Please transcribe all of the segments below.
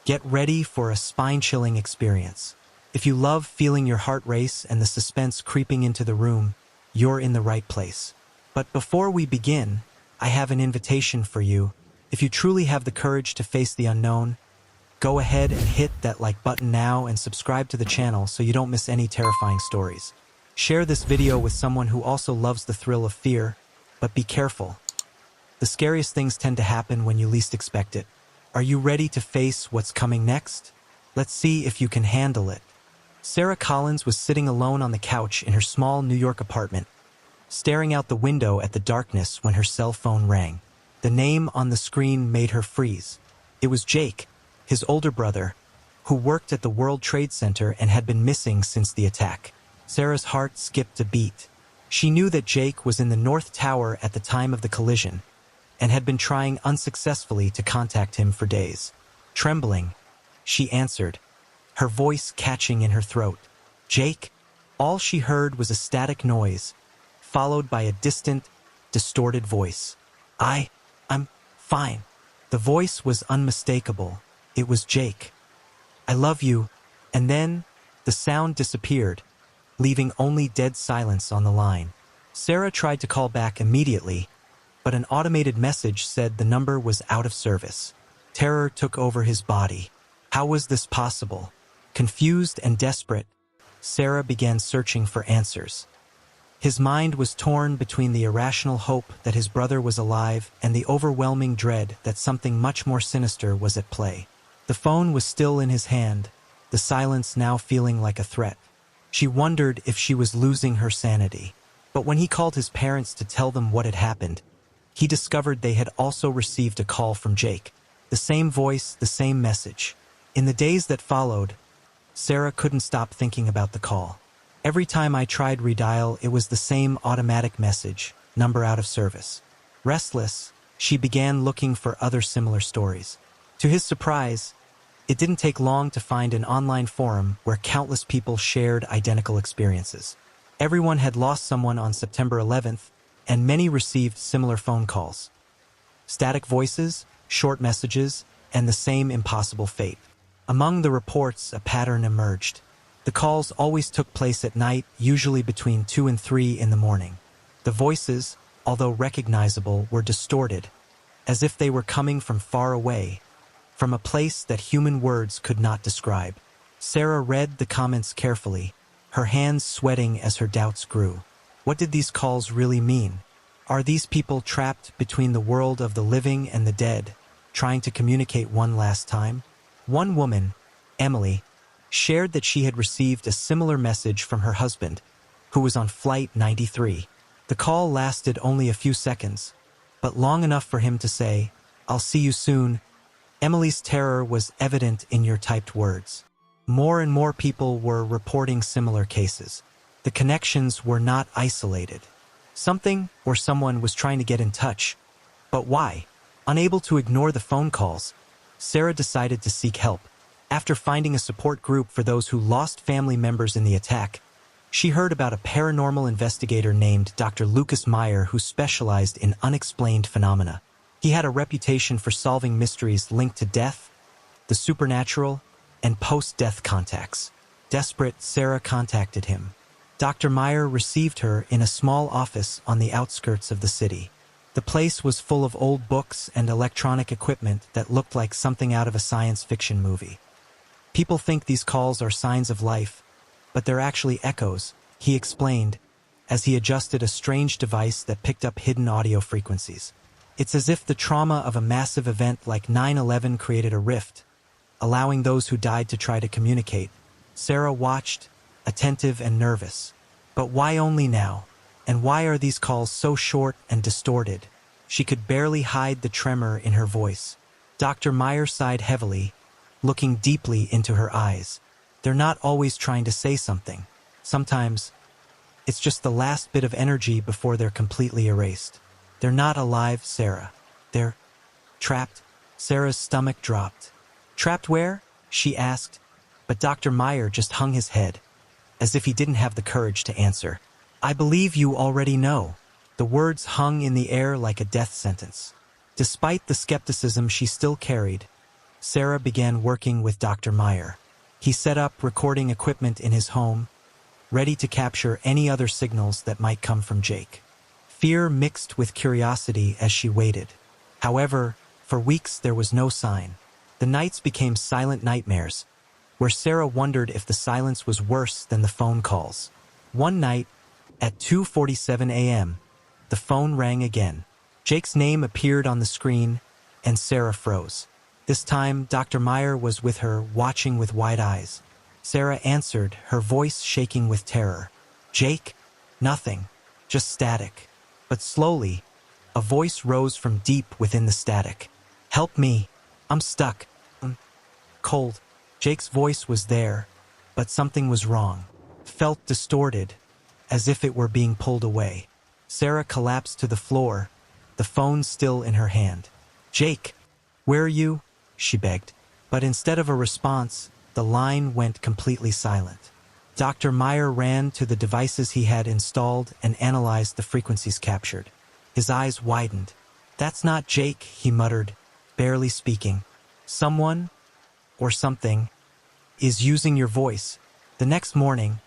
Get ready for a spine-chilling experience. If you love feeling your heart race and the suspense creeping into the room, you're in the right place. But before we begin, I have an invitation for you. If you truly have the courage to face the unknown, go ahead and hit that like button now and subscribe to the channel so you don't miss any terrifying stories. Share this video with someone who also loves the thrill of fear, but be careful. The scariest things tend to happen when you least expect it. Are you ready to face what's coming next? Let's see if you can handle it. Sarah Collins was sitting alone on the couch in her small New York apartment, staring out the window at the darkness when her cell phone rang. The name on the screen made her freeze. It was Jake, his older brother, who worked at the World Trade Center and had been missing since the attack. Sarah's heart skipped a beat. She knew that Jake was in the North Tower at the time of the collision and had been trying unsuccessfully to contact him for days. Trembling, she answered, her voice catching in her throat. Jake? All she heard was a static noise, followed by a distant, distorted voice. I'm fine. The voice was unmistakable. It was Jake. I love you. And then the sound disappeared, leaving only dead silence on the line. Sarah tried to call back immediately, but an automated message said the number was out of service. Terror took over his body. How was this possible? Confused and desperate, Sarah began searching for answers. His mind was torn between the irrational hope that his brother was alive and the overwhelming dread that something much more sinister was at play. The phone was still in his hand, the silence now feeling like a threat. She wondered if she was losing her sanity. But when he called his parents to tell them what had happened, he discovered they had also received a call from Jake. The same voice, the same message. In the days that followed, Sarah couldn't stop thinking about the call. Every time I tried redial, it was the same automatic message, number out of service. Restless, she began looking for other similar stories. To his surprise, it didn't take long to find an online forum where countless people shared identical experiences. Everyone had lost someone on September 11th, and many received similar phone calls. Static voices, short messages, and the same impossible fate. Among the reports, a pattern emerged. The calls always took place at night, usually between 2 and 3 in the morning. The voices, although recognizable, were distorted, as if they were coming from far away, from a place that human words could not describe. Sarah read the comments carefully, her hands sweating as her doubts grew. What did these calls really mean? Are these people trapped between the world of the living and the dead, trying to communicate one last time? One woman, Emily, shared that she had received a similar message from her husband, who was on Flight 93. The call lasted only a few seconds, but long enough for him to say, "I'll see you soon." Emily's terror was evident in your typed words. More and more people were reporting similar cases. The connections were not isolated. Something or someone was trying to get in touch. But why? Unable to ignore the phone calls, Sarah decided to seek help. After finding a support group for those who lost family members in the attack, she heard about a paranormal investigator named Dr. Lucas Meyer who specialized in unexplained phenomena. He had a reputation for solving mysteries linked to death, the supernatural, and post-death contacts. Desperate, Sarah contacted him. Dr. Meyer received her in a small office on the outskirts of the city. The place was full of old books and electronic equipment that looked like something out of a science fiction movie. People think these calls are signs of life, but they're actually echoes, he explained, as he adjusted a strange device that picked up hidden audio frequencies. It's as if the trauma of a massive event like 9/11 created a rift, allowing those who died to try to communicate. Sarah watched, attentive and nervous. But why only now? And why are these calls so short and distorted? She could barely hide the tremor in her voice. Dr. Meyer sighed heavily, looking deeply into her eyes. They're not always trying to say something. Sometimes, it's just the last bit of energy before they're completely erased. They're not alive, Sarah. They're trapped. Sarah's stomach dropped. Trapped where? She asked, but Dr. Meyer just hung his head, as if he didn't have the courage to answer. I believe you already know. The words hung in the air like a death sentence. Despite the skepticism she still carried, Sarah began working with Dr. Meyer. He set up recording equipment in his home, ready to capture any other signals that might come from Jake. Fear mixed with curiosity as she waited. However, for weeks there was no sign. The nights became silent nightmares, where Sarah wondered if the silence was worse than the phone calls. One night, at 2:47 a.m., the phone rang again. Jake's name appeared on the screen, and Sarah froze. This time, Dr. Meyer was with her, watching with wide eyes. Sarah answered, her voice shaking with terror. "Jake? Nothing. Just static." But slowly, a voice rose from deep within the static. "Help me. I'm stuck. I'm cold." Jake's voice was there, but something was wrong. Felt distorted, as if it were being pulled away. Sarah collapsed to the floor, the phone still in her hand. "Jake, where are you?" she begged. But instead of a response, the line went completely silent. Dr. Meyer ran to the devices he had installed and analyzed the frequencies captured. His eyes widened. "That's not Jake," he muttered, barely speaking. "Someone, or something, is using your voice." The next morning,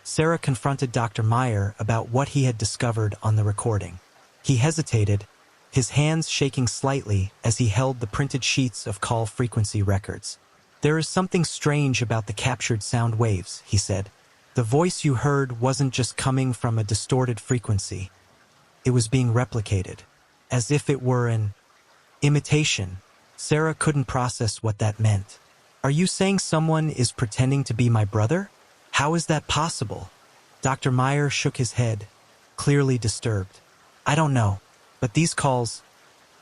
Sarah confronted Dr. Meyer about what he had discovered on the recording. He hesitated, his hands shaking slightly as he held the printed sheets of call frequency records. "There is something strange about the captured sound waves," he said. "The voice you heard wasn't just coming from a distorted frequency. It was being replicated, as if it were an imitation." Sarah couldn't process what that meant. "Are you saying someone is pretending to be my brother? How is that possible?" Dr. Meyer shook his head, clearly disturbed. "I don't know, but these calls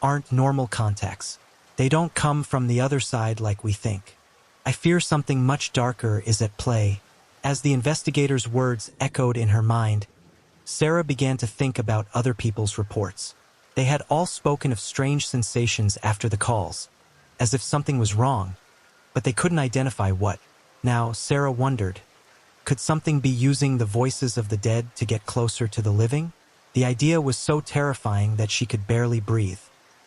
aren't normal contacts. They don't come from the other side like we think. I fear something much darker is at play." As the investigator's words echoed in her mind, Sarah began to think about other people's reports. They had all spoken of strange sensations after the calls, as if something was wrong, but they couldn't identify what. Now, Sarah wondered, could something be using the voices of the dead to get closer to the living? The idea was so terrifying that she could barely breathe.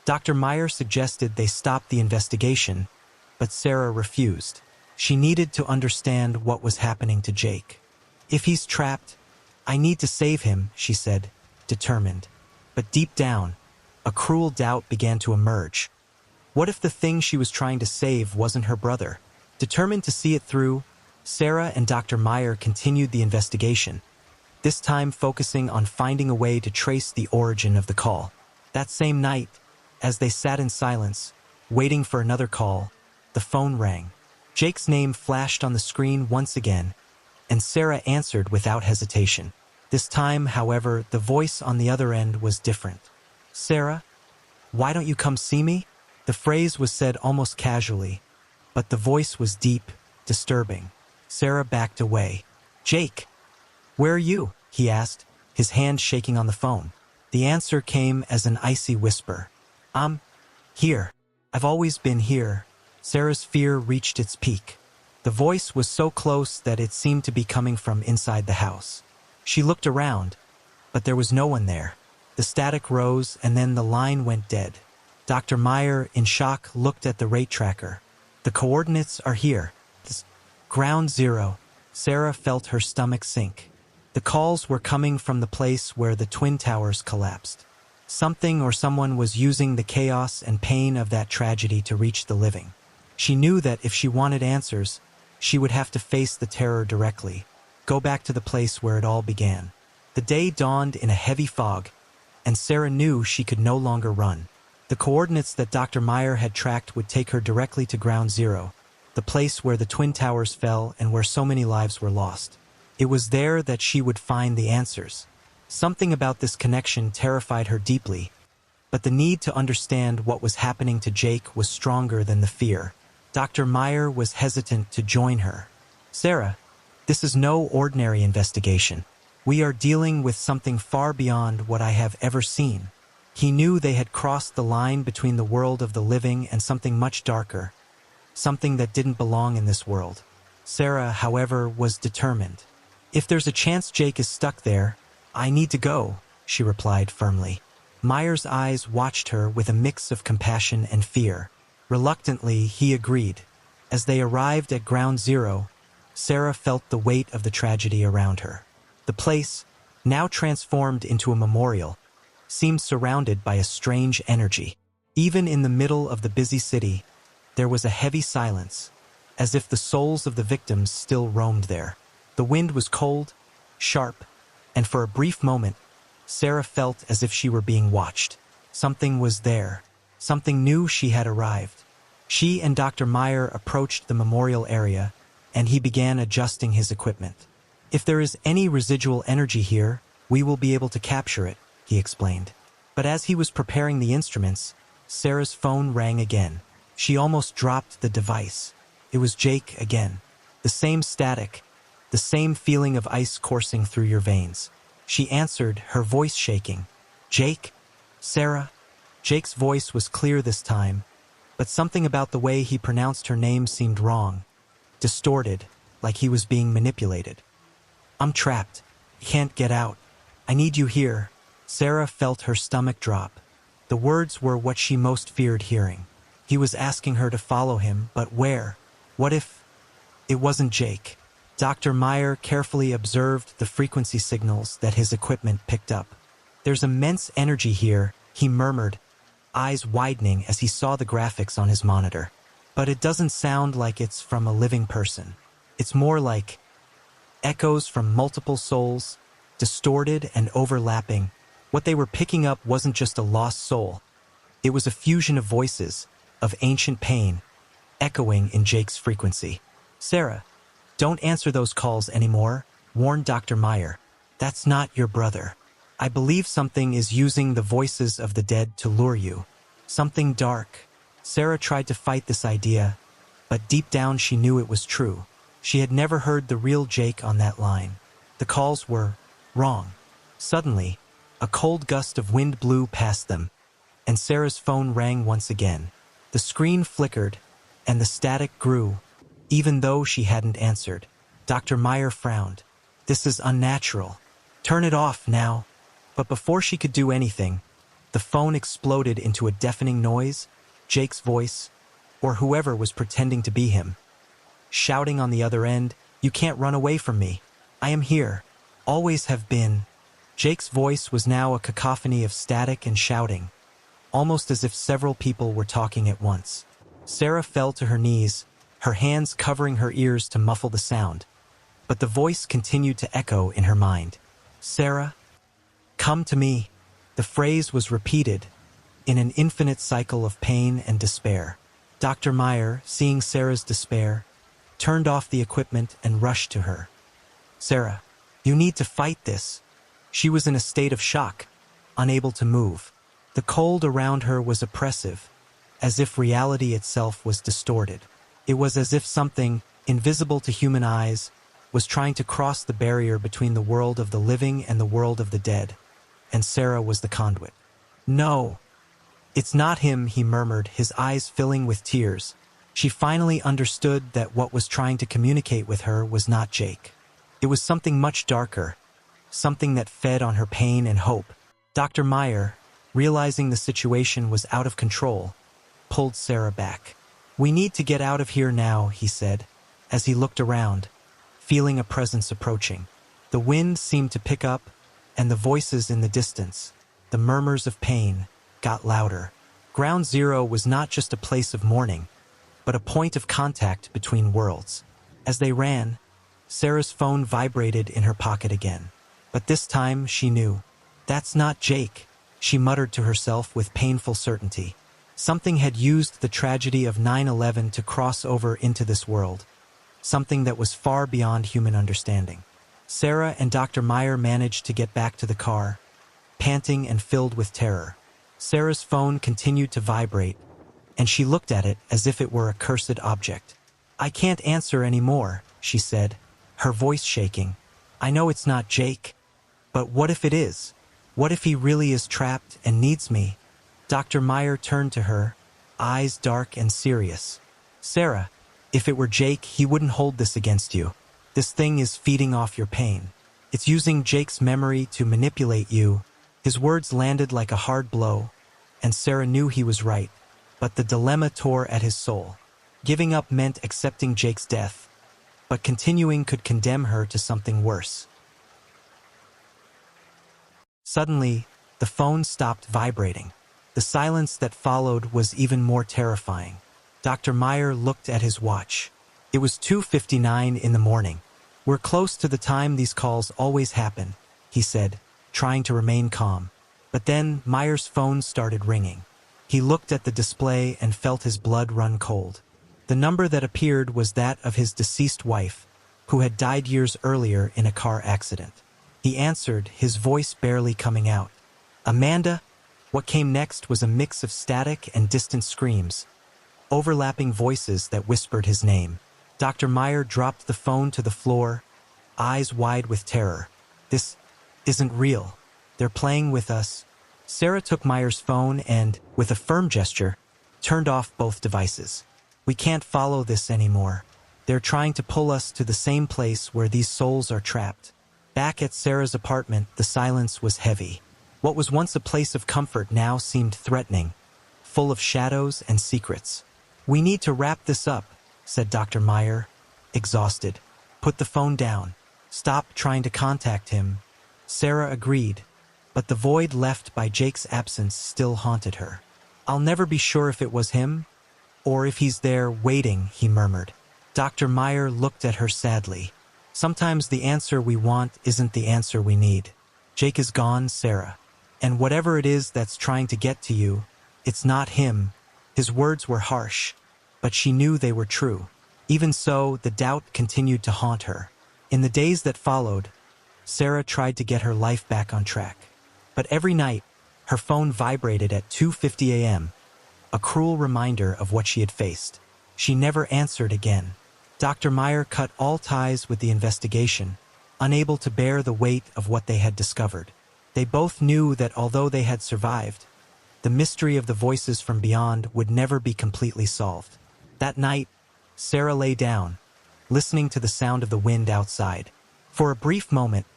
Dr. Meyer suggested they stop the investigation, but Sarah refused. She needed to understand what was happening to Jake. "If he's trapped, I need to save him," she said, determined. But deep down, a cruel doubt began to emerge. What if the thing she was trying to save wasn't her brother? Determined to see it through, Sarah and Dr. Meyer continued the investigation, this time focusing on finding a way to trace the origin of the call. That same night, as they sat in silence, waiting for another call, the phone rang. Jake's name flashed on the screen once again, and Sarah answered without hesitation. This time, however, the voice on the other end was different. "Sarah, why don't you come see me?" The phrase was said almost casually, but the voice was deep, disturbing. Sarah backed away. "Jake, where are you?" he asked, his hand shaking on the phone. The answer came as an icy whisper. "I'm here. I've always been here." Sarah's fear reached its peak. The voice was so close that it seemed to be coming from inside the house. She looked around, but there was no one there. The static rose, and then the line went dead. Dr. Meyer, in shock, looked at the rate tracker. "The coordinates are here. This ground zero." Sarah felt her stomach sink. The calls were coming from the place where the twin towers collapsed. Something or someone was using the chaos and pain of that tragedy to reach the living. She knew that if she wanted answers, she would have to face the terror directly, go back to the place where it all began. The day dawned in a heavy fog, and Sarah knew she could no longer run. The coordinates that Dr. Meyer had tracked would take her directly to ground zero, the place where the twin towers fell and where so many lives were lost. It was there that she would find the answers. Something about this connection terrified her deeply, but the need to understand what was happening to Jake was stronger than the fear. Dr. Meyer was hesitant to join her. "Sarah, this is no ordinary investigation. We are dealing with something far beyond what I have ever seen." He knew they had crossed the line between the world of the living and something much darker, something that didn't belong in this world. Sarah, however, was determined. "If there's a chance Jake is stuck there, I need to go," she replied firmly. Meyer's eyes watched her with a mix of compassion and fear. Reluctantly, he agreed. As they arrived at Ground Zero, Sarah felt the weight of the tragedy around her. The place, now transformed into a memorial, seemed surrounded by a strange energy. Even in the middle of the busy city, there was a heavy silence, as if the souls of the victims still roamed there. The wind was cold, sharp, and for a brief moment, Sarah felt as if she were being watched. Something was there. Something knew she had arrived. She and Dr. Meyer approached the memorial area, and he began adjusting his equipment. "If there is any residual energy here, we will be able to capture it," he explained. But as he was preparing the instruments, Sarah's phone rang again. She almost dropped the device. It was Jake again. The same static, the same feeling of ice coursing through your veins. She answered, her voice shaking. "Jake? Sarah?" Jake's voice was clear this time, but something about the way he pronounced her name seemed wrong, distorted, like he was being manipulated. "I'm trapped. I can't get out. I need you here." Sarah felt her stomach drop. The words were what she most feared hearing. He was asking her to follow him, but where? What if it wasn't Jake? Dr. Meyer carefully observed the frequency signals that his equipment picked up. "There's immense energy here," he murmured, eyes widening as he saw the graphics on his monitor. "But it doesn't sound like it's from a living person. It's more like echoes from multiple souls, distorted and overlapping." What they were picking up wasn't just a lost soul. It was a fusion of voices, of ancient pain, echoing in Jake's frequency. "Sarah, don't answer those calls anymore," warned Dr. Meyer. "That's not your brother. I believe something is using the voices of the dead to lure you. Something dark." Sarah tried to fight this idea, but deep down she knew it was true. She had never heard the real Jake on that line. The calls were wrong. Suddenly, a cold gust of wind blew past them, and Sarah's phone rang once again. The screen flickered, and the static grew, even though she hadn't answered. Dr. Meyer frowned. "This is unnatural. Turn it off now." But before she could do anything, the phone exploded into a deafening noise, Jake's voice, or whoever was pretending to be him, shouting on the other end, "You can't run away from me. I am here. Always have been." Jake's voice was now a cacophony of static and shouting, almost as if several people were talking at once. Sarah fell to her knees, her hands covering her ears to muffle the sound, but the voice continued to echo in her mind. "Sarah, come to me." The phrase was repeated in an infinite cycle of pain and despair. Dr. Meyer, seeing Sarah's despair, turned off the equipment and rushed to her. "Sarah, you need to fight this." She was in a state of shock, unable to move. The cold around her was oppressive, as if reality itself was distorted. It was as if something, invisible to human eyes, was trying to cross the barrier between the world of the living and the world of the dead, and Sarah was the conduit. "No, it's not him," he murmured, his eyes filling with tears. She finally understood that what was trying to communicate with her was not Jake. It was something much darker, something that fed on her pain and hope. Dr. Meyer, realizing the situation was out of control, pulled Sarah back. "We need to get out of here now," he said, as he looked around, feeling a presence approaching. The wind seemed to pick up, and the voices in the distance, the murmurs of pain, got louder. Ground Zero was not just a place of mourning, but a point of contact between worlds. As they ran, Sarah's phone vibrated in her pocket again. But this time she knew. "That's not Jake," she muttered to herself with painful certainty. Something had used the tragedy of 9/11 to cross over into this world, something that was far beyond human understanding. Sarah and Dr. Meyer managed to get back to the car, panting and filled with terror. Sarah's phone continued to vibrate, and she looked at it as if it were a cursed object. "I can't answer anymore," she said, her voice shaking. "I know it's not Jake, but what if it is? What if he really is trapped and needs me?" Dr. Meyer turned to her, eyes dark and serious. "Sarah, if it were Jake, he wouldn't hold this against you. This thing is feeding off your pain. It's using Jake's memory to manipulate you." His words landed like a hard blow, and Sarah knew he was right. But the dilemma tore at his soul. Giving up meant accepting Jake's death, but continuing could condemn her to something worse. Suddenly, the phone stopped vibrating. The silence that followed was even more terrifying. Dr. Meyer looked at his watch. It was 2:59 in the morning. "We're close to the time these calls always happen," he said, trying to remain calm. But then Meyer's phone started ringing. He looked at the display and felt his blood run cold. The number that appeared was that of his deceased wife, who had died years earlier in a car accident. He answered, his voice barely coming out. "Amanda?" What came next was a mix of static and distant screams, overlapping voices that whispered his name. Dr. Meyer dropped the phone to the floor, eyes wide with terror. "This isn't real. They're playing with us." Sarah took Meyer's phone and, with a firm gesture, turned off both devices. "We can't follow this anymore. They're trying to pull us to the same place where these souls are trapped." Back at Sarah's apartment, the silence was heavy. What was once a place of comfort now seemed threatening, full of shadows and secrets. "We need to wrap this up," said Dr. Meyer, exhausted. "Put the phone down. Stop trying to contact him." Sarah agreed, but the void left by Jake's absence still haunted her. "I'll never be sure if it was him, or if he's there waiting," he murmured. Dr. Meyer looked at her sadly. "Sometimes the answer we want isn't the answer we need. Jake is gone, Sarah. And whatever it is that's trying to get to you, it's not him." His words were harsh, but she knew they were true. Even so, the doubt continued to haunt her. In the days that followed, Sarah tried to get her life back on track. But every night, her phone vibrated at 2:50 a.m., a cruel reminder of what she had faced. She never answered again. Dr. Meyer cut all ties with the investigation, unable to bear the weight of what they had discovered. They both knew that although they had survived, the mystery of the voices from beyond would never be completely solved. That night, Sarah lay down, listening to the sound of the wind outside. For a brief moment,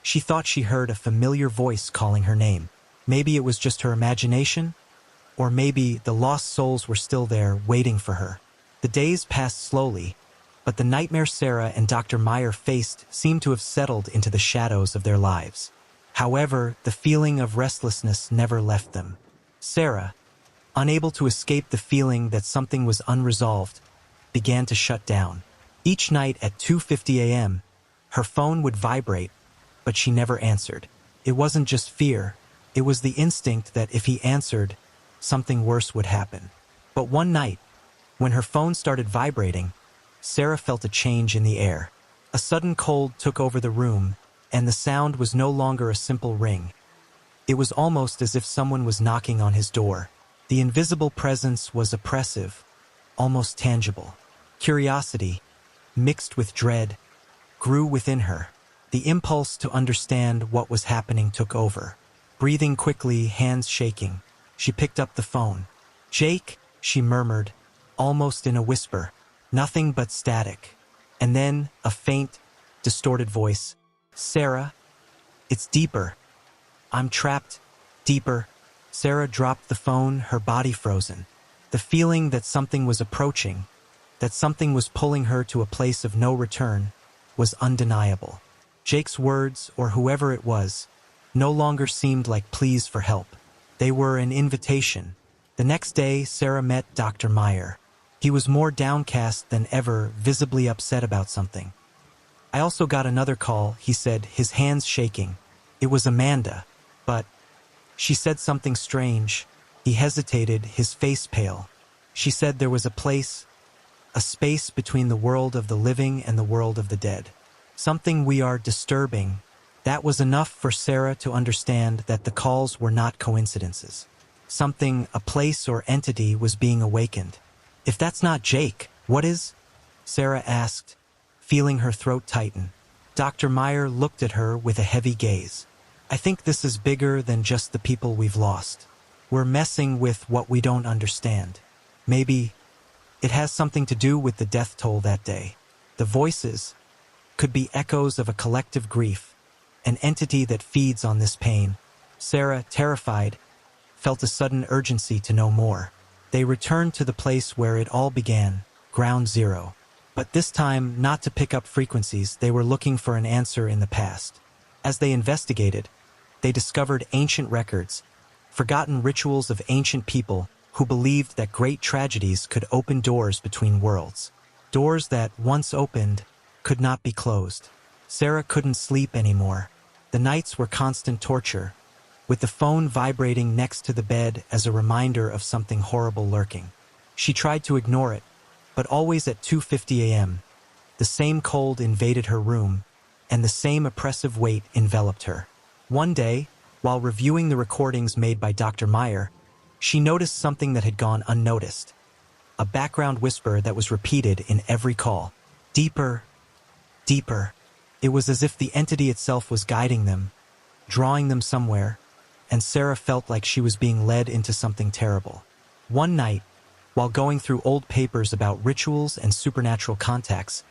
she thought she heard a familiar voice calling her name. Maybe it was just her imagination, or maybe the lost souls were still there waiting for her. The days passed slowly, but the nightmare Sarah and Dr. Meyer faced seemed to have settled into the shadows of their lives. However, the feeling of restlessness never left them. Sarah, unable to escape the feeling that something was unresolved, began to shut down. Each night at 2:50 a.m., her phone would vibrate, but she never answered. It wasn't just fear, it was the instinct that if he answered, something worse would happen. But one night, when her phone started vibrating, Sarah felt a change in the air. A sudden cold took over the room, and the sound was no longer a simple ring. It was almost as if someone was knocking on his door. The invisible presence was oppressive, almost tangible. Curiosity, mixed with dread, grew within her. The impulse to understand what was happening took over. Breathing quickly, hands shaking, she picked up the phone. "Jake," she murmured, almost in a whisper. Nothing but static. And then a faint, distorted voice. "Sarah, it's deeper. I'm trapped. Deeper." Sarah dropped the phone, her body frozen. The feeling that something was approaching, that something was pulling her to a place of no return, was undeniable. Jake's words, or whoever it was, no longer seemed like pleas for help. They were an invitation. The next day, Sarah met Dr. Meyer. He was more downcast than ever, visibly upset about something. "I also got another call," he said, his hands shaking. "It was Amanda, but she said something strange." He hesitated, his face pale. "She said there was a place, a space between the world of the living and the world of the dead. Something we are disturbing." That was enough for Sarah to understand that the calls were not coincidences. Something, a place or entity, was being awakened. "If that's not Jake, what is?" Sarah asked, feeling her throat tighten. Dr. Meyer looked at her with a heavy gaze. "I think this is bigger than just the people we've lost. We're messing with what we don't understand. Maybe it has something to do with the death toll that day. The voices could be echoes of a collective grief, an entity that feeds on this pain." Sarah, terrified, felt a sudden urgency to know more. They returned to the place where it all began, ground zero. But this time, not to pick up frequencies, they were looking for an answer in the past. As they investigated, they discovered ancient records, forgotten rituals of ancient people who believed that great tragedies could open doors between worlds. Doors that, once opened, could not be closed. Sarah couldn't sleep anymore. The nights were constant torture, with the phone vibrating next to the bed as a reminder of something horrible lurking. She tried to ignore it, but always at 2:50 a.m., the same cold invaded her room, and the same oppressive weight enveloped her. One day, while reviewing the recordings made by Dr. Meyer, she noticed something that had gone unnoticed. A background whisper that was repeated in every call. Deeper, deeper. It was as if the entity itself was guiding them, drawing them somewhere, and Sarah felt like she was being led into something terrible. One night, while going through old papers about rituals and supernatural contacts,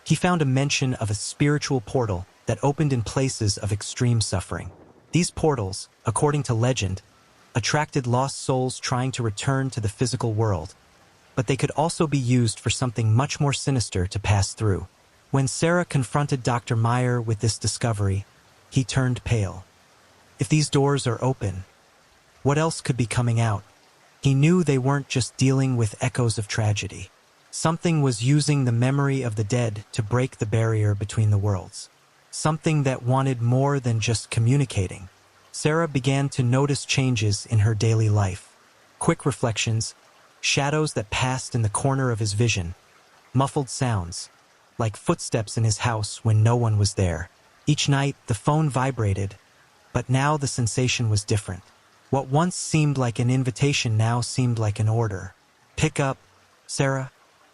he found a mention of a spiritual portal that opened in places of extreme suffering. These portals, according to legend, attracted lost souls trying to return to the physical world, but they could also be used for something much more sinister to pass through. When Sarah confronted Dr. Meyer with this discovery, he turned pale. If these doors are open, what else could be coming out? He knew they weren't just dealing with echoes of tragedy. Something was using the memory of the dead to break the barrier between the worlds. Something that wanted more than just communicating. Sarah began to notice changes in her daily life. Quick reflections, shadows that passed in the corner of his vision, muffled sounds, like footsteps in his house when no one was there. Each night, the phone vibrated, but now the sensation was different. What once seemed like an invitation now seemed like an order. Pick up, Sarah.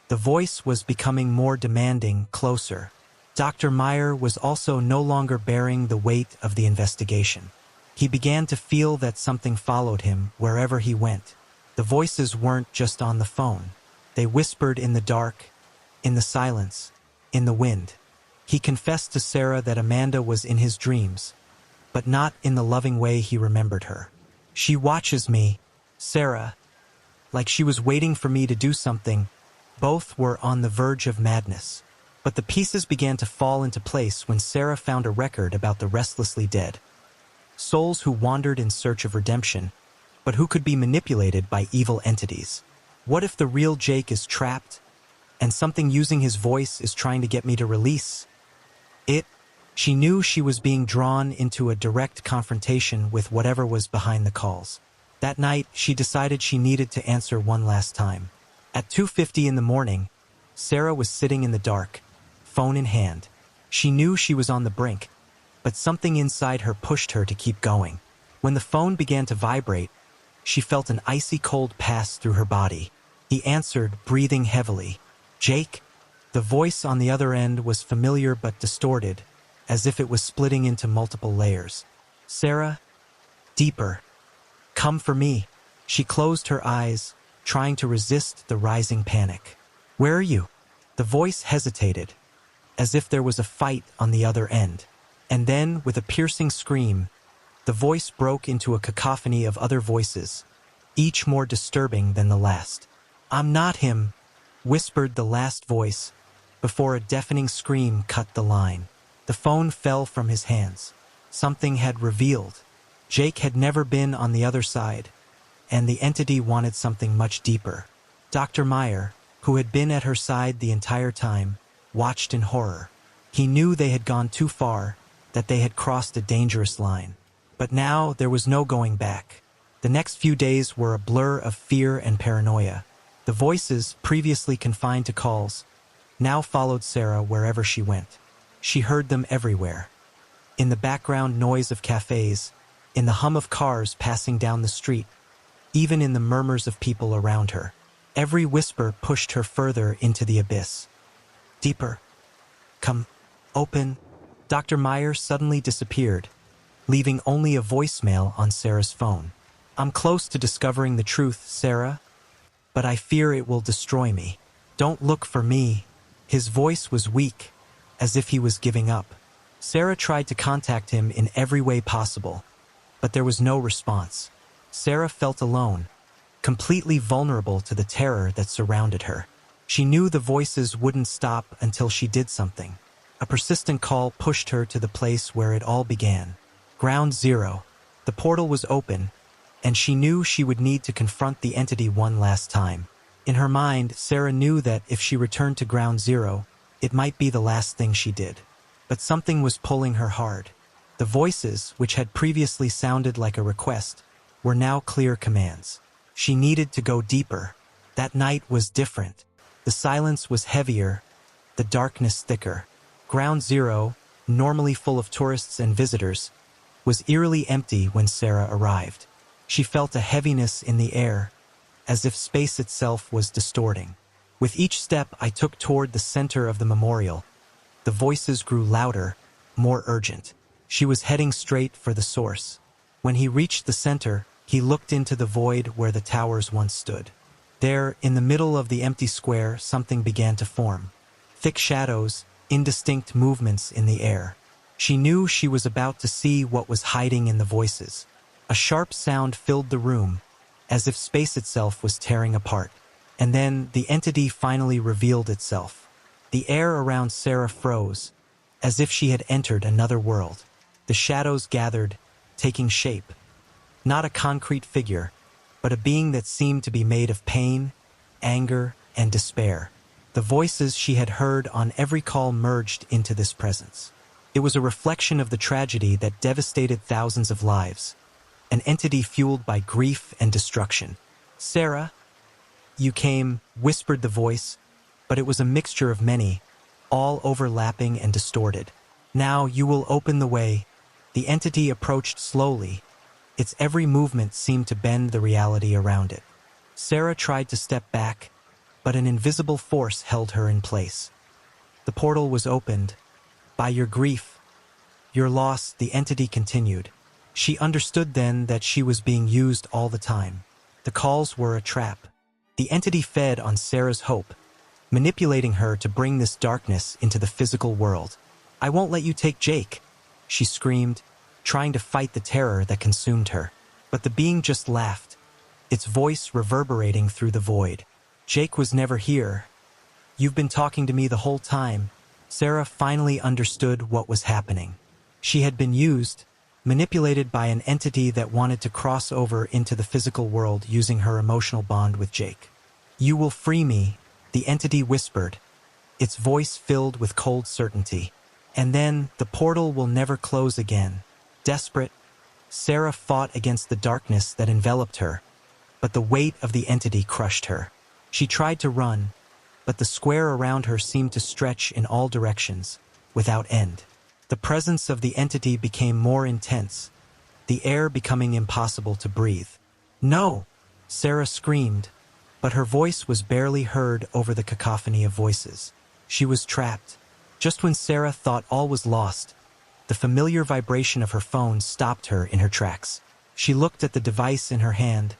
The voice was becoming more demanding, closer. Dr. Meyer was also no longer bearing the weight of the investigation. He began to feel that something followed him wherever he went. The voices weren't just on the phone. They whispered in the dark, in the silence, in the wind. He confessed to Sarah that Amanda was in his dreams, but not in the loving way he remembered her. She watches me, Sarah, like she was waiting for me to do something. Both were on the verge of madness. But the pieces began to fall into place when Sarah found a record about the restlessly dead. Souls who wandered in search of redemption, but who could be manipulated by evil entities. What if the real Jake is trapped, and something using his voice is trying to get me to release it? She knew she was being drawn into a direct confrontation with whatever was behind the calls. That night, she decided she needed to answer one last time. At 2:50 in the morning, Sarah was sitting in the dark, phone in hand. She knew she was on the brink, but something inside her pushed her to keep going. When the phone began to vibrate, she felt an icy cold pass through her body. He answered, breathing heavily. Jake? The voice on the other end was familiar but distorted, as if it was splitting into multiple layers. Sarah? Deeper. Come for me. She closed her eyes, trying to resist the rising panic. Where are you? The voice hesitated, as if there was a fight on the other end. And then, with a piercing scream, the voice broke into a cacophony of other voices, each more disturbing than the last. I'm not him, whispered the last voice, before a deafening scream cut the line. The phone fell from his hands. Something had revealed. Jake had never been on the other side, and the entity wanted something much deeper. Dr. Meyer, who had been at her side the entire time, watched in horror. He knew they had gone too far, that they had crossed a dangerous line. But now there was no going back. The next few days were a blur of fear and paranoia. The voices, previously confined to calls, now followed Sarah wherever she went. She heard them everywhere. In the background noise of cafes, in the hum of cars passing down the street, even in the murmurs of people around her. Every whisper pushed her further into the abyss. Deeper. Come. Open. Dr. Meyer suddenly disappeared, leaving only a voicemail on Sarah's phone. I'm close to discovering the truth, Sarah, but I fear it will destroy me. Don't look for me. His voice was weak, as if he was giving up. Sarah tried to contact him in every way possible, but there was no response. Sarah felt alone, completely vulnerable to the terror that surrounded her. She knew the voices wouldn't stop until she did something. A persistent call pushed her to the place where it all began. Ground Zero. The portal was open, and she knew she would need to confront the entity one last time. In her mind, Sarah knew that if she returned to Ground Zero, it might be the last thing she did. But something was pulling her hard. The voices, which had previously sounded like a request, were now clear commands. She needed to go deeper. That night was different. The silence was heavier, the darkness thicker. Ground Zero, normally full of tourists and visitors, was eerily empty when Sarah arrived. She felt a heaviness in the air, as if space itself was distorting. With each step I took toward the center of the memorial, the voices grew louder, more urgent. She was heading straight for the source. When he reached the center, he looked into the void where the towers once stood. There, in the middle of the empty square, something began to form. Thick shadows, indistinct movements in the air. She knew she was about to see what was hiding in the voices. A sharp sound filled the room, as if space itself was tearing apart. And then the entity finally revealed itself. The air around Sarah froze, as if she had entered another world. The shadows gathered, taking shape. Not a concrete figure, but a being that seemed to be made of pain, anger, and despair. The voices she had heard on every call merged into this presence. It was a reflection of the tragedy that devastated thousands of lives, an entity fueled by grief and destruction. "Sarah, you came," whispered the voice, but it was a mixture of many, all overlapping and distorted. "Now you will open the way." The entity approached slowly. Its every movement seemed to bend the reality around it. Sarah tried to step back, but an invisible force held her in place. The portal was opened. "By your grief, your loss," the entity continued. She understood then that she was being used all the time. The calls were a trap. The entity fed on Sarah's hope, manipulating her to bring this darkness into the physical world. "I won't let you take Jake," she screamed, trying to fight the terror that consumed her. But the being just laughed, its voice reverberating through the void. "Jake was never here. You've been talking to me the whole time." Sarah finally understood what was happening. She had been used, manipulated by an entity that wanted to cross over into the physical world using her emotional bond with Jake. "You will free me," the entity whispered, its voice filled with cold certainty. "And then the portal will never close again." Desperate, Sarah fought against the darkness that enveloped her, but the weight of the entity crushed her. She tried to run, but the square around her seemed to stretch in all directions, without end. The presence of the entity became more intense, the air becoming impossible to breathe. "No!" Sarah screamed, but her voice was barely heard over the cacophony of voices. She was trapped. Just when Sarah thought all was lost, the familiar vibration of her phone stopped her in her tracks. She looked at the device in her hand,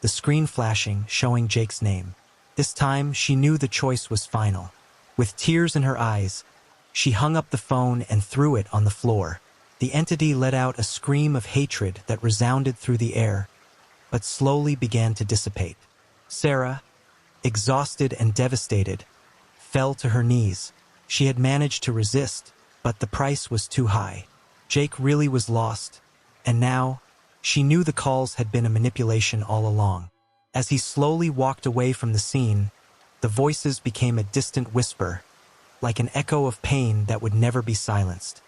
the screen flashing, showing Jake's name. This time, she knew the choice was final. With tears in her eyes, she hung up the phone and threw it on the floor. The entity let out a scream of hatred that resounded through the air, but slowly began to dissipate. Sarah, exhausted and devastated, fell to her knees. She had managed to resist, but the price was too high. Jake really was lost, and now, she knew the calls had been a manipulation all along. As he slowly walked away from the scene, the voices became a distant whisper, like an echo of pain that would never be silenced.